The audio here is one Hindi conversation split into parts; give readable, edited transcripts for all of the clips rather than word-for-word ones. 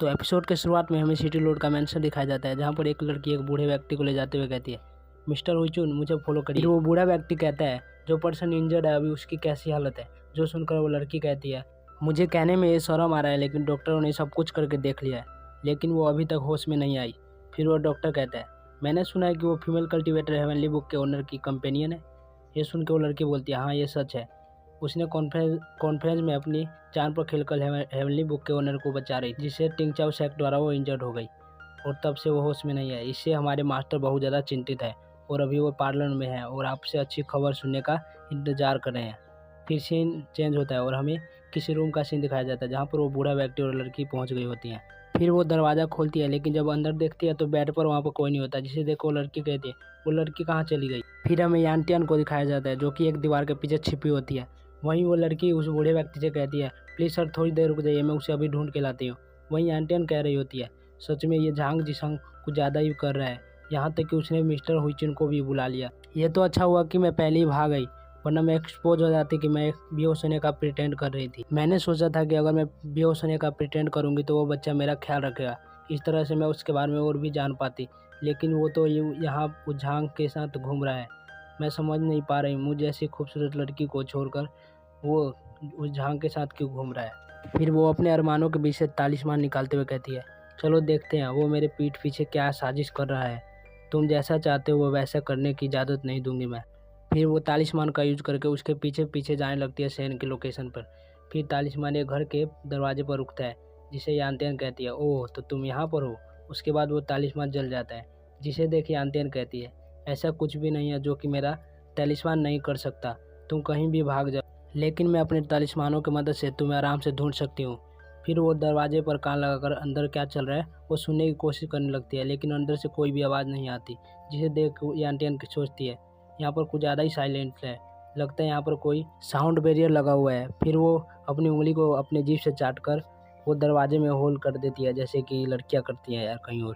तो एपिसोड के शुरुआत में हमें सिटी रोड का मेंशन दिखाया जाता है, जहाँ पर एक लड़की एक बूढ़े व्यक्ति को ले जाते हुए कहती है, मिस्टर हुईचुन मुझे फॉलो करिए। वो बूढ़ा व्यक्ति कहता है, जो पर्सन इंजर्ड है अभी उसकी कैसी हालत है। जो सुनकर वो लड़की कहती है, मुझे कहने में ये शर्म आ रहा है, लेकिन डॉक्टरों ने सब कुछ करके देख लिया है, लेकिन वो अभी तक होश में नहीं आई। फिर वो डॉक्टर कहता है, मैंने सुना है कि वो फीमेल कल्टिवेटर हेवनली बुक के ओनर की कंपेनियन है। ये सुन के वो लड़की बोलती है, हाँ ये सच है। उसने कॉन्फ्रेंस में अपनी जान पर खेलकर हेवनली बुक के ओनर को बचा रही, जिससे टिंगचाओ सेक द्वारा वो इंजर्ड हो गई और तब से वो होश में नहीं है। इससे हमारे मास्टर बहुत ज़्यादा चिंतित है और अभी वो पार्लर में है और आपसे अच्छी खबर सुनने का इंतजार कर रहे हैं। फिर सीन चेंज होता है और हमें किसी रूम का सीन दिखाया जाता है, जहाँ पर वो बूढ़ा व्यक्ति और लड़की पहुँच गई होती हैं। फिर वो दरवाज़ा खोलती है, लेकिन जब अंदर देखती है तो बेड पर वहाँ पर कोई नहीं होता, जिसे देखो वो लड़की कहती है, वो लड़की कहाँ चली गई। फिर हमें यांटियन को दिखाया जाता है, जो कि एक दीवार के पीछे छिपी होती है। वहीं वो लड़की उस बूढ़े व्यक्ति से कहती है, प्लीज़ सर थोड़ी देर रुक जाइए, मैं उसे अभी ढूंढ के लाती हूँ। वहीं एंटियन कह रही होती है, सच में ये झांग जिसंग कुछ ज़्यादा ही कर रहा है, यहाँ तक कि उसने मिस्टर हुईचुन को भी बुला लिया। ये तो अच्छा हुआ कि मैं पहले ही भाग गई, वरना मैं एक्सपोज हो जाती कि मैं बेहोश होने का प्रिटेंड कर रही थी। मैंने सोचा था कि अगर मैं बेहोश होने का प्रिटेंड करूँगी तो वो बच्चा मेरा ख्याल रखेगा, इस तरह से मैं उसके बारे में और भी जान पाती, लेकिन वो तो यहाँ उस झांग के साथ घूम रहा है। मैं समझ नहीं पा रही, मुझे ऐसी खूबसूरत लड़की को छोड़कर वो उस झांग के साथ क्यों घूम रहा है। फिर वो अपने अरमानों के बीच से तालिस्मान निकालते हुए कहती है, चलो देखते हैं वो मेरे पीठ पीछे क्या साजिश कर रहा है। तुम जैसा चाहते हो वो वैसा करने की इजाज़त नहीं दूंगी मैं। फिर वो तालिस्मान का यूज करके उसके पीछे पीछे जाने लगती है सेन की लोकेशन पर। फिर तालिस्मान एक घर के दरवाजे पर रुकता है, जिसे यांतियन कहती है, ओह तो तुम यहाँ पर हो। उसके बाद वो तालिस्मान जल जाता है, जिसे देख यांतियन कहती है, ऐसा कुछ भी नहीं है जो कि मेरा तालिस्मान नहीं कर सकता, तुम कहीं भी भाग जाओ, लेकिन मैं अपने तालिस्मानों की मदद से तुम्हें आराम से ढूंढ सकती हूँ। फिर वो दरवाजे पर कान लगाकर अंदर क्या चल रहा है वो सुनने की कोशिश करने लगती है, लेकिन अंदर से कोई भी आवाज़ नहीं आती, जिसे देख यांटियन सोचती है, यहाँ पर कुछ ज़्यादा ही साइलेंट है, लगता है यहाँ पर कोई साउंड बैरियर लगा हुआ है। फिर वो अपनी उंगली को अपने जीभ से चाट कर वो दरवाजे में होल कर देती है, जैसे कि लड़कियाँ करती हैं यार कहीं और।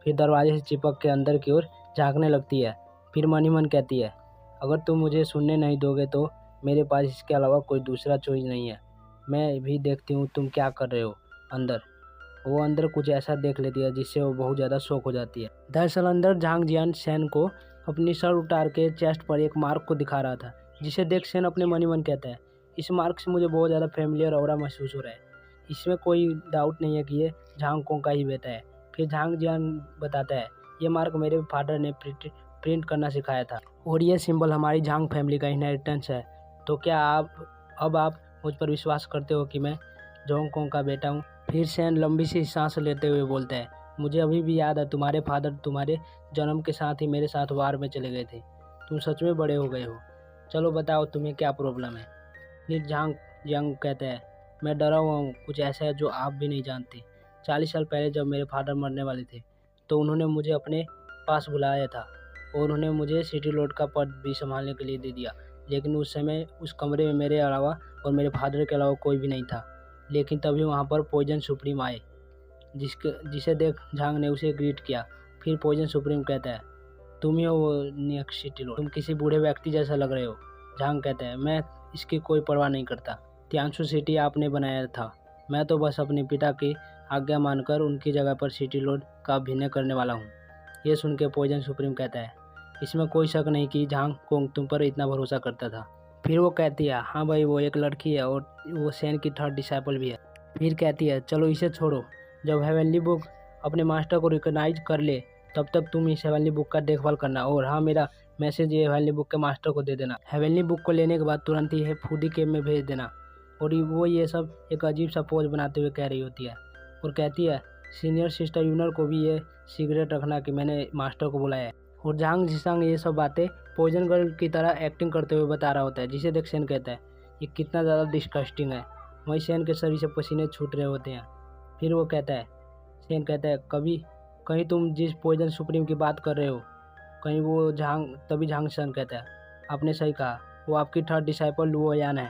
फिर दरवाजे से चिपक के अंदर की ओर झाँकने लगती है। फिर मन ही मन कहती है, अगर तुम मुझे सुनने नहीं दोगे तो मेरे पास इसके अलावा कोई दूसरा चॉइस नहीं है, मैं भी देखती हूँ तुम क्या कर रहे हो अंदर। वो अंदर कुछ ऐसा देख लेती है जिससे वो बहुत ज़्यादा शॉक हो जाती है। दरअसल अंदर झांग जियान सेन को अपनी सर उतार के चेस्ट पर एक मार्क को दिखा रहा था, जिसे देख सेन अपने मन ही मन कहता है, इस मार्क से मुझे बहुत ज़्यादा फेमिलियर ऑरा महसूस हो रहा है, इसमें कोई डाउट नहीं है कि ये झांग कोंग का ही बेटा है। फिर झांग जियान बताता है, ये मार्क मेरे फादर ने प्रिंट करना सिखाया था और ये सिंबल हमारी झांग फैमिली का इनहेरिटेंस है। तो क्या आप मुझ पर विश्वास करते हो कि मैं जोंग कोंग का बेटा हूँ। फिर सेन लंबी सी सांस लेते हुए बोलता है, मुझे अभी भी याद है तुम्हारे फादर तुम्हारे जन्म के साथ ही मेरे साथ वार में चले गए थे, तुम सच में बड़े हो गए हो, चलो बताओ तुम्हें क्या प्रॉब्लम है। फिर झांग जियांग कहता है, मैं डरा हुआ हूँ, कुछ ऐसा है जो आप भी नहीं जानते। 40 साल पहले जब मेरे फादर मरने वाले थे तो उन्होंने मुझे अपने पास बुलाया था और उन्होंने मुझे सिटी रोड का पद भी संभालने के लिए दे दिया, लेकिन उस समय उस कमरे में मेरे अलावा और मेरे फादर के अलावा कोई भी नहीं था। लेकिन तभी वहाँ पर पॉइजन सुप्रीम आए, जिसे देख झांग ने उसे ग्रीट किया। फिर पॉइजन सुप्रीम कहता है, तुम ही हो वो नेक्स्ट सिटी रोड, तुम किसी बूढ़े व्यक्ति जैसा लग रहे हो। झांग कहता है, मैं इसकी कोई परवाह नहीं करता, तियांशु सिटी आपने बनाया था, मैं तो बस अपने पिता की आज्ञा मानकर उनकी जगह पर सिटी रोड का अभिनय करने वाला हूँ। ये सुन के पॉइजन सुप्रीम कहता है, इसमें कोई शक नहीं कि झांग कोंग तुम पर इतना भरोसा करता था। फिर वो कहती है, हाँ भाई वो एक लड़की है और वो सेन की थर्ड डिसाइपल भी है। फिर कहती है, चलो इसे छोड़ो, जब हेवनली बुक अपने मास्टर को रिकॉग्नाइज कर ले तब तक तुम इस हेवनली बुक का देखभाल करना, और हाँ मेरा मैसेज ये हेवनली बुक के मास्टर को दे देना। हेवनली बुक को लेने के बाद तुरंत ही फूडी केव में भेज देना। और वो ये सब एक अजीब सा पोज बनाते हुए कह रही होती है और कहती है, सीनियर सिस्टर यूनर को भी ये सीक्रेट रखना कि मैंने मास्टर को बुलाया है। और झांग जिसांग ये सब बातें पॉइजन गर्ल की तरह एक्टिंग करते हुए बता रहा होता है, जिसे देख सेन कहता है, ये कितना ज़्यादा डिस्कस्टिंग है। वहीं सेन के शरीर से पसीने छूट रहे होते हैं। फिर वो कहता है, सेन कहता है, कहीं तुम जिस पॉइजन सुप्रीम की बात कर रहे हो कहीं वो तभी झांग सेन कहता है, आपने सही कहा, वो आपकी थर्ड डिसाइपल लुओयान है।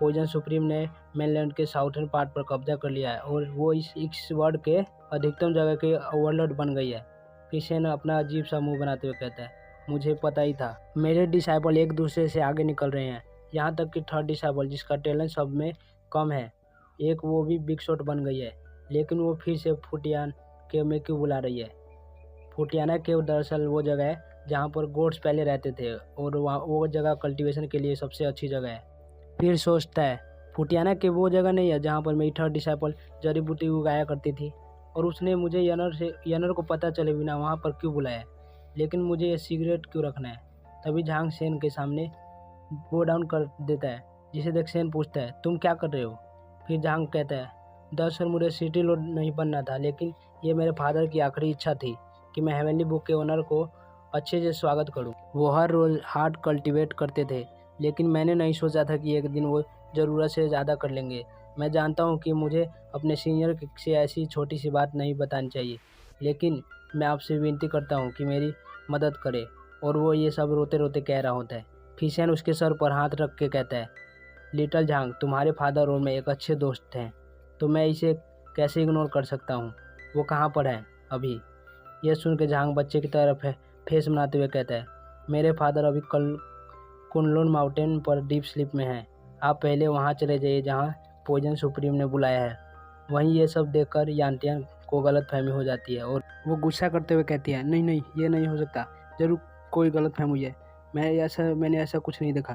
पॉइजन सुप्रीम ने मेनलैंड के साउथर्न पार्ट पर कब्जा कर लिया है और वो इस वर्ल्ड के अधिकतम जगह के ओवरलॉर्ड बन गई है। फिर सेन अपना अजीब सा मुंह बनाते हुए कहता है, मुझे पता ही था, मेरे डिसाइपल एक दूसरे से आगे निकल रहे हैं, यहाँ तक कि थर्ड डिसाइपल जिसका टैलेंट सब में कम है, एक वो भी बिग शॉट बन गई है, लेकिन वो फिर से फुटियान केव में क्यों बुला रही है? फुटियाना केव दरअसल वो जगह है जहाँ पर गोड्स पहले रहते थे और वहाँ वो जगह कल्टीवेशन के लिए सबसे अच्छी जगह है। फिर सोचता है फुटियाना केव वो जगह नहीं है जहाँ पर मेरी थर्ड डिसाइपल जड़ी बूटी उगाया करती थी और उसने मुझे यनर को पता चले बिना वहाँ पर क्यों बुलाया। लेकिन मुझे ये सिगरेट क्यों रखना है? तभी झांग सेन के सामने गो डाउन कर देता है, जिसे देख सेन पूछता है तुम क्या कर रहे हो? फिर झांग कहता है दरअसल मुझे सिटी लॉर्ड नहीं बनना था, लेकिन ये मेरे फादर की आखिरी इच्छा थी कि मैं हेवनली बुक के ओनर को अच्छे से स्वागत करूं। वो हर रोज हार्ट कल्टीवेट करते थे, लेकिन मैंने नहीं सोचा था कि एक दिन वो ज़रूरत से ज़्यादा कर लेंगे। मैं जानता हूं कि मुझे अपने सीनियर से ऐसी छोटी सी बात नहीं बतानी चाहिए, लेकिन मैं आपसे विनती करता हूं कि मेरी मदद करें। और वो ये सब रोते रोते कह रहा होता है। फिर सेन उसके सर पर हाथ रख के कहता है लिटिल झांग, तुम्हारे फादर और मैं एक अच्छे दोस्त हैं, तो मैं इसे कैसे इग्नोर कर सकता हूँ? वो कहाँ पर है अभी? यह सुन के झांग बच्चे की तरफ है फेस बनाते हुए कहता है मेरे फादर अभी कल कुनलुन माउंटेन पर डीप स्लीप में हैं। आप पहले वहाँ चले जाइए जहाँ पोजन सुप्रीम ने बुलाया है। वहीं ये सब देखकर यांटियान को गलत फहमी हो जाती है और वो गुस्सा करते हुए कहती है नहीं नहीं, ये नहीं हो सकता, जरूर कोई गलत फहमी हुई है, मैंने ऐसा कुछ नहीं देखा।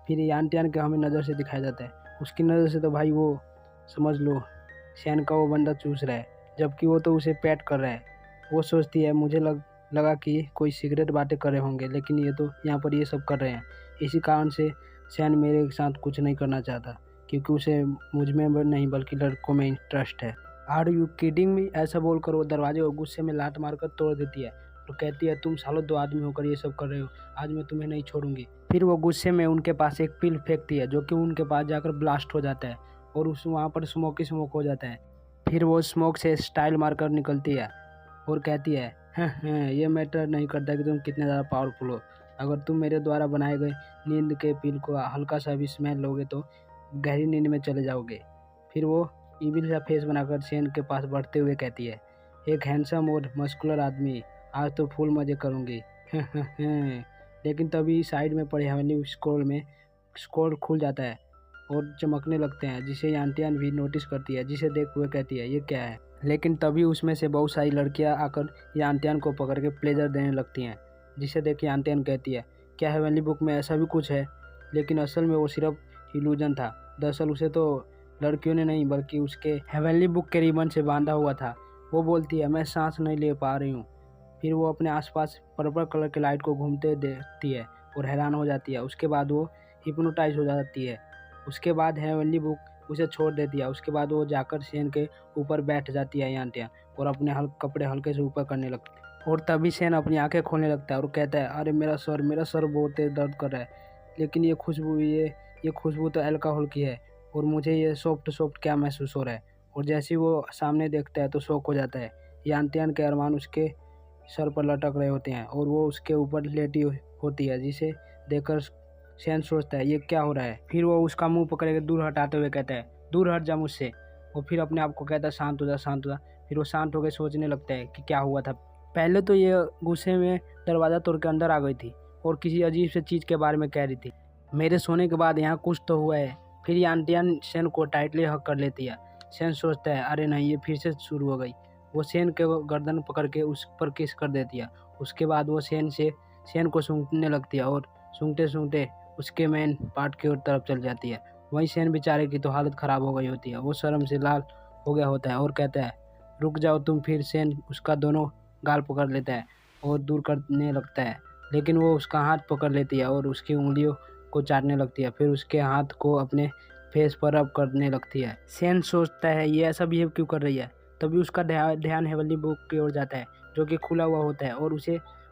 फिर यांटियान के हमें नज़र से दिखाया जाता है, उसकी नज़र से तो भाई वो समझ लो सैन का वो बंदा चूस रहा है, जबकि वो तो उसे पैट कर रहा है। वो सोचती है मुझे लगा कि कोई सिगरेट बातें कर रहे होंगे, लेकिन ये तो यहाँ पर ये सब कर रहे हैं। इसी कारण से सैन मेरे साथ कुछ नहीं करना चाहता, क्योंकि उसे मुझ में नहीं बल्कि लड़कों में इंटरेस्ट है। Are you kidding me? ऐसा बोलकर वो दरवाजे को गुस्से में लात मारकर तोड़ देती है और कहती है तुम सालों 2 आदमी होकर ये सब कर रहे हो, आज मैं तुम्हें नहीं छोड़ूंगी। फिर वो गुस्से में उनके पास एक पिल फेंकती है जो कि उनके पास जाकर ब्लास्ट हो जाता है और उस वहाँ पर स्मोक हो जाता है। फिर वो स्मोक से स्टाइल मारकर निकलती है और कहती है ये मैटर नहीं करता कि तुम कितने ज़्यादा पावरफुल हो। अगर तुम मेरे द्वारा बनाए गए नींद के पिल को हल्का सा भी स्मेल लोगे तो गहरी नींद में चले जाओगे। फिर वो ईविल सा फेस बनाकर सेन के पास बढ़ते हुए कहती है एक हैंडसम और मस्कुलर आदमी, आज तो फुल मज़े करूँगी। लेकिन तभी साइड में पड़े हेवनली स्क्रोल खुल जाता है और चमकने लगते हैं, जिसे यांटियान भी नोटिस करती है, जिसे देख हुए कहती है ये क्या है। लेकिन तभी उसमें से बहुत सारी लड़कियां आकर यांटियान को पकड़ के प्लेजर देने लगती हैं, जिसे देख यांटियान कहती है क्या हेवनली बुक में ऐसा भी कुछ है? लेकिन असल में वो सिर्फ इल्यूजन था। दरअसल उसे तो लड़कियों ने नहीं बल्कि उसके हेवनली बुक के रिबन से बांधा हुआ था। वो बोलती है मैं सांस नहीं ले पा रही हूँ। फिर वो अपने आसपास पर्पल कलर के लाइट को घूमते देखती है और हैरान हो जाती है। उसके बाद वो हिप्नोटाइज हो जाती है। उसके बाद हेवनली बुक उसे छोड़ देती है। उसके बाद वो जाकर सेन के ऊपर बैठ जाती है यांटियान और अपने कपड़े हल्के से ऊपर करने लगती है। और तभी सेन अपनी आंखें खोलने लगता है और कहता है अरे मेरा सर बहुत तेज दर्द कर रहा है, लेकिन ये खुशबू तो अल्कोहल की है और मुझे ये सॉफ्ट क्या महसूस हो रहा है। और जैसे ही वो सामने देखता है तो शॉक हो जाता है। यांटियान के अरमान उसके सर पर लटक रहे होते हैं और वो उसके ऊपर लेटी होती है, जिसे देखकर सैन सोचता है ये क्या हो रहा है। फिर वो उसका मुंह पकड़ के दूर हटाते हुए कहता है दूर हट जा मुझसे। वो फिर अपने आप को कहता है शांत हो जा। फिर वो शांत होकर सोचने लगता है कि क्या हुआ था। पहले तो ये गुस्से में दरवाज़ा तोड़ के अंदर आ गई थी और किसी अजीब से चीज़ के बारे में कह रही थी, मेरे सोने के बाद यहाँ कुछ तो हुआ है। फिर यांटियान सैन को टाइटली हक कर लेती है। सैन सोचता है अरे नहीं, ये फिर से शुरू हो गई। वो सैन के गर्दन पकड़ के उस पर किस कर देती है। उसके बाद वो सैन को सूंघने लगती है और सूंघते उसके मेन पार्ट की ओर तरफ चल जाती है। वहीं सैन बेचारे की तो हालत ख़राब हो गई होती है। वो शर्म से लाल हो गया होता है और कहता है रुक जाओ तुम। फिर सैन उसका दोनों गाल पकड़ लेता है और दूर करने लगता है, लेकिन वो उसका हाथ पकड़ लेती है और उसकी उंगलियों को चाटने लगती है। फिर उसके हाथ को अपने फेस पर रब करने लगती है। सैन सोचता है ये ऐसा बिहेव क्यों कर रही है। तभी उसका ध्यान हेवनली बुक की ओर जाता है जो कि खुला हुआ होता है और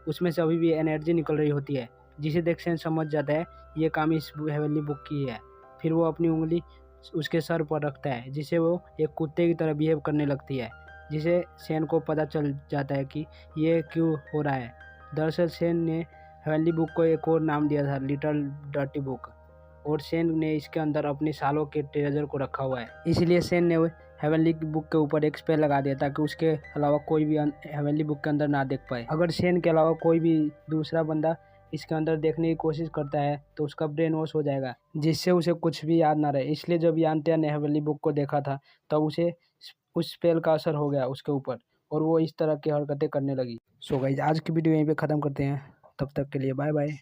उसमें से अभी भी एनर्जी निकल रही होती है, जिसे देख सैन समझ जाता है ये काम इस हेवनली बुक की है। फिर वो अपनी उंगली उसके सर पर रखता है, जिसे वो एक कुत्ते की तरह बिहेव करने लगती है, जिसे सैन को पता चल जाता है कि ये क्यों हो रहा है। दरअसल सैन ने हेवनली बुक को एक और नाम दिया था लिटिल डर्टी बुक, और सैन ने इसके अंदर अपने सालों के ट्रेजर को रखा हुआ है। इसलिए सैन ने हेवनली बुक के ऊपर एक स्पेल लगा दिया ताकि उसके अलावा कोई भी हेवनली बुक के अंदर ना देख पाए। अगर सैन के अलावा कोई भी दूसरा बंदा इसके अंदर देखने की कोशिश करता है तो उसका ब्रेन वॉश हो जाएगा, जिससे उसे कुछ भी याद ना रहे। इसलिए जब यांटियान ने हेवनली बुक को देखा था तब उसे उस स्पेल का असर हो गया उसके ऊपर और वो इस तरह की हरकतें करने लगी। सो गाइस आज की वीडियो यहीं पे ख़त्म करते हैं, तब तक के लिए बाय बाय।